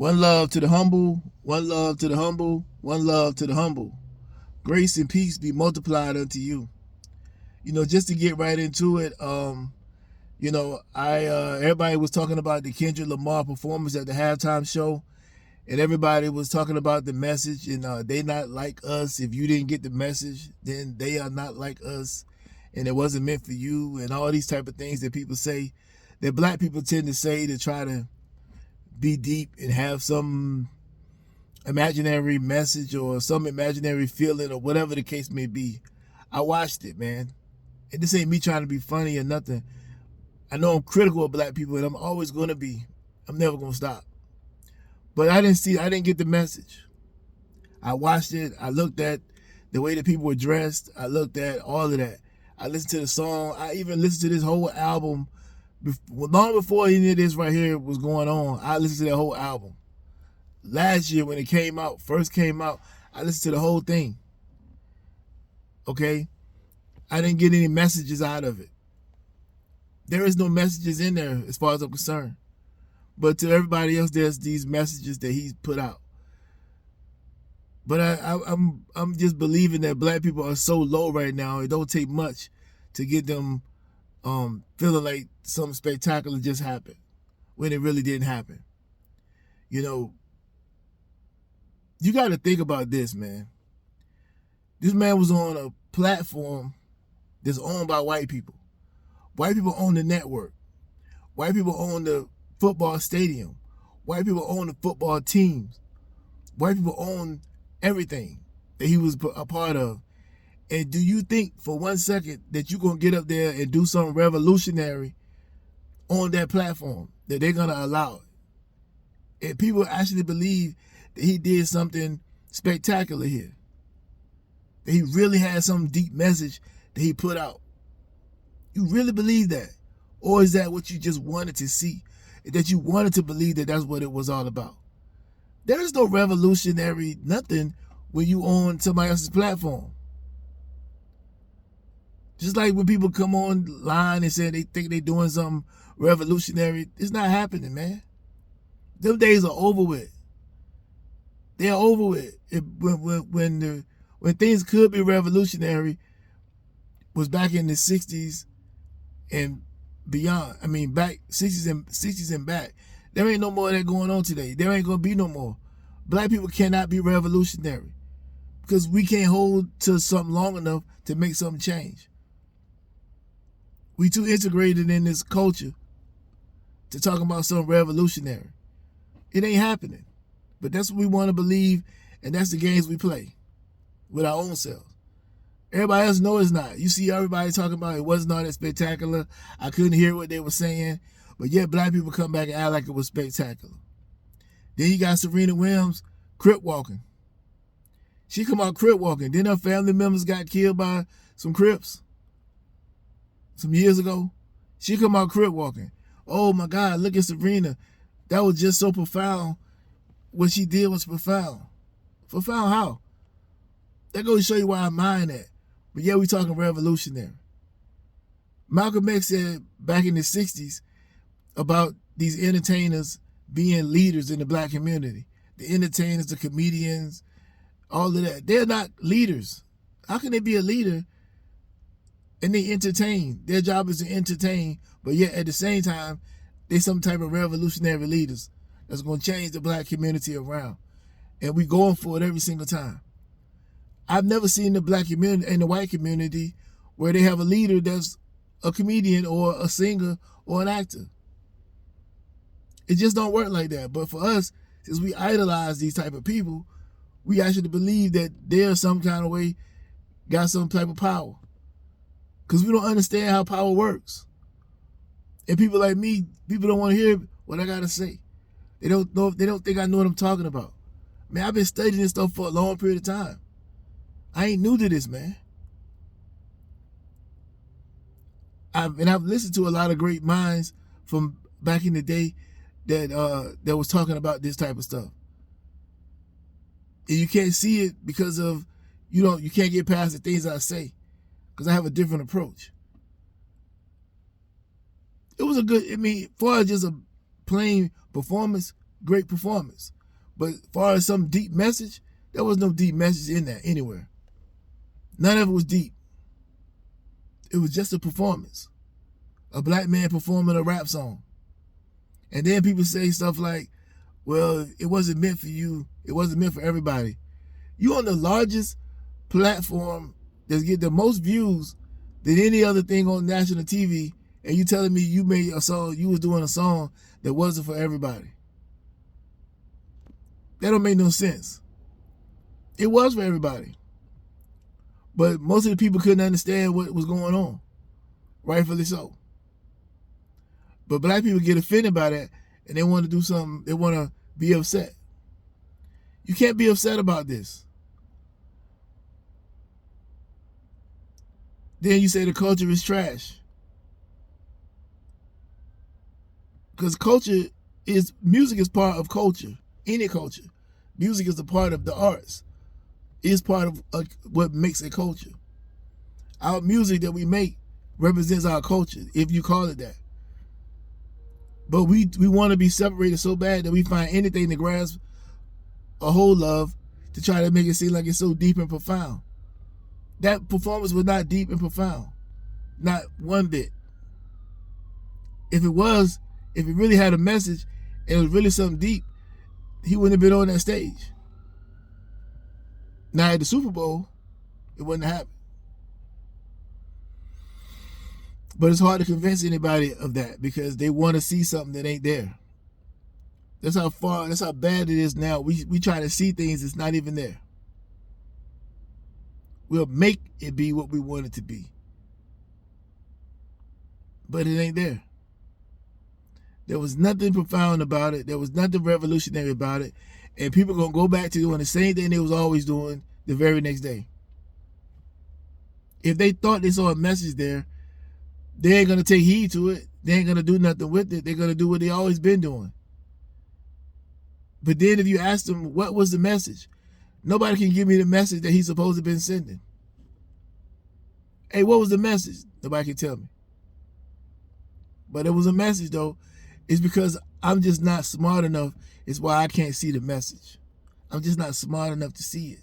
One love to the humble, one love to the humble, one love to the humble. Grace and peace be multiplied unto you. Just to get right into it, I everybody was talking about the Kendrick Lamar performance at the halftime show, and everybody was talking about the message, and they not like us. If you didn't get the message, then they are not like us, and it wasn't meant for you, and all these type of things that people say, that black people tend to say to try to be deep and have some imaginary message or some imaginary feeling or whatever the case may be. I watched it, man. And this ain't me trying to be funny or nothing. I know I'm critical of black people, and I'm always going to be. I'm never going to stop. But I didn't get the message. I watched it. I looked at the way that people were dressed. I looked at all of that. I listened to the song. I even listened to this whole album. Long before any of this right here was going on, I listened to the whole album. Last year when it first came out, I listened to the whole thing. Okay? I didn't get any messages out of it. There is no messages in there as far as I'm concerned. But to everybody else, there's these messages that he's put out. But I'm just believing that black people are so low right now, it don't take much to get them feeling like something spectacular just happened when it really didn't happen. You got to think about this, man. This man was on a platform that's owned by white people. White people own the network. White people own the football stadium. White people own the football teams. White people own everything that he was a part of. And do you think for 1 second that you're going to get up there and do something revolutionary on that platform, that they're going to allow it? And people actually believe that he did something spectacular here, that he really had some deep message that he put out. You really believe that? Or is that what you just wanted to see? That you wanted to believe that that's what it was all about? There is no revolutionary nothing when you on somebody else's platform. Just like when people come online and say they think they're doing something revolutionary, it's not happening, man. Them days are over with. They are over with. When things could be revolutionary was back in the 60s and beyond. I mean, back 60s and back. There ain't no more of that going on today. There ain't going to be no more. Black people cannot be revolutionary because we can't hold to something long enough to make something change. We too integrated in this culture to talk about something revolutionary. It ain't happening. But that's what we want to believe, and that's the games we play with our own selves. Everybody else knows it's not. You see everybody talking about it wasn't all that spectacular. I couldn't hear what they were saying. But yet black people come back and act like it was spectacular. Then you got Serena Williams crip walking. She come out crip walking. Then her family members got killed by some Crips some years ago. She come out crip walking. Oh my God, look at Serena. That was just so profound. What she did was profound. Profound how? That goes to show you why I mind that. But yeah, we talking revolutionary. Malcolm X said back in the 60s about these entertainers being leaders in the black community. The entertainers, the comedians, all of that. They're not leaders. How can they be a leader and they entertain? Their job is to entertain, but yet at the same time, they're some type of revolutionary leaders that's going to change the black community around. And we going for it every single time. I've never seen the black community and the white community where they have a leader that's a comedian or a singer or an actor. It just don't work like that. But for us, since we idolize these type of people, we actually believe that they're some kind of way got some type of power. Because we don't understand how power works. And people like me, people don't want to hear what I got to say. They don't think I know what I'm talking about. Man, I've been studying this stuff for a long period of time. I ain't new to this, man. I've listened to a lot of great minds from back in the day that was talking about this type of stuff. And you can't see it because of you can't get past the things I say because I have a different approach. It was a good, I mean, as far as just a plain performance, great performance. But as far as some deep message, there was no deep message in that anywhere. None of it was deep. It was just a performance. A black man performing a rap song. And then people say stuff like, well, it wasn't meant for you. It wasn't meant for everybody. You on the largest platform that's get the most views than any other thing on national TV, and you telling me you made a song, you was doing a song that wasn't for everybody. That don't make no sense. It was for everybody. But most of the people couldn't understand what was going on. Rightfully so. But black people get offended by that, and they want to do something, they want to be upset. You can't be upset about this. Then you say the culture is trash. Because music is part of culture. Any culture. Music is a part of the arts. It's part of what makes a culture. Our music that we make represents our culture, if you call it that. But we want to be separated so bad that we find anything to grasp a hold of to try to make it seem like it's so deep and profound. That performance was not deep and profound. Not one bit. If it really had a message and it was really something deep, he wouldn't have been on that stage. Now at the Super Bowl, it wouldn't have happened. But it's hard to convince anybody of that because they want to see something that ain't there. That's how bad it is now. We try to see things that's not even there. We'll make it be what we want it to be. But it ain't there. There was nothing profound about it. There was nothing revolutionary about it. And people are going to go back to doing the same thing they was always doing the very next day. If they thought they saw a message there, they ain't going to take heed to it. They ain't going to do nothing with it. They're going to do what they always been doing. But then if you ask them, what was the message? Nobody can give me the message that he's supposed to have been sending. Hey, what was the message? Nobody can tell me. But it was a message, though. It's because I'm just not smart enough. It's why I can't see the message. I'm just not smart enough to see it.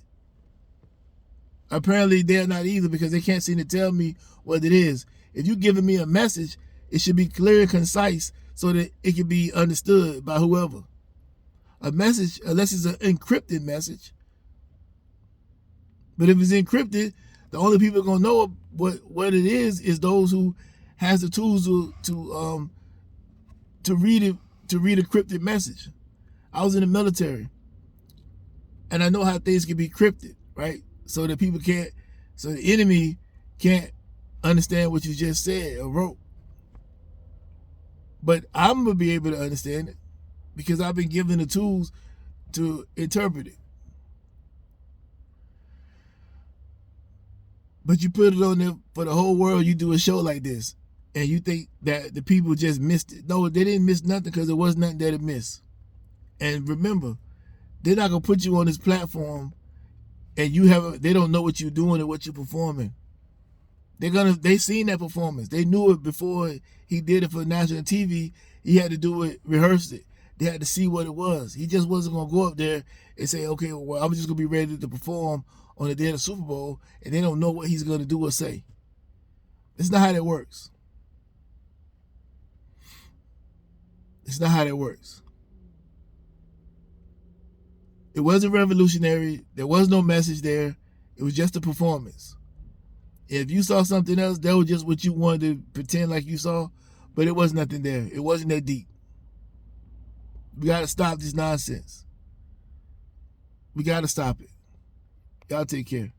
Apparently, they're not either because they can't seem to tell me what it is. If you're giving me a message, it should be clear and concise so that it can be understood by whoever. A message, unless it's an encrypted message. But if it's encrypted, the only people going to know what it is those who has the tools to read it, to read a encrypted message. I was in the military, and I know how things can be encrypted, right? So that people can't, so the enemy can't understand what you just said or wrote. But I'm gonna be able to understand it because I've been given the tools to interpret it. But you put it on there for the whole world, you do a show like this, and you think that the people just missed it. No, they didn't miss nothing because there was nothing that it missed. And remember, they're not gonna put you on this platform and they don't know what you're doing or what you're performing. They seen that performance. They knew it before he did it for national TV. He had to do it, rehearse it. They had to see what it was. He just wasn't gonna go up there and say, okay, well, I'm just gonna be ready to perform on the day of the Super Bowl, and they don't know what he's gonna do or say. It's not how that works. It's not how that works. It wasn't revolutionary. There was no message there. It was just a performance. If you saw something else, that was just what you wanted to pretend like you saw, but it was nothing there. It wasn't that deep. We got to stop this nonsense. We got to stop it. Y'all take care.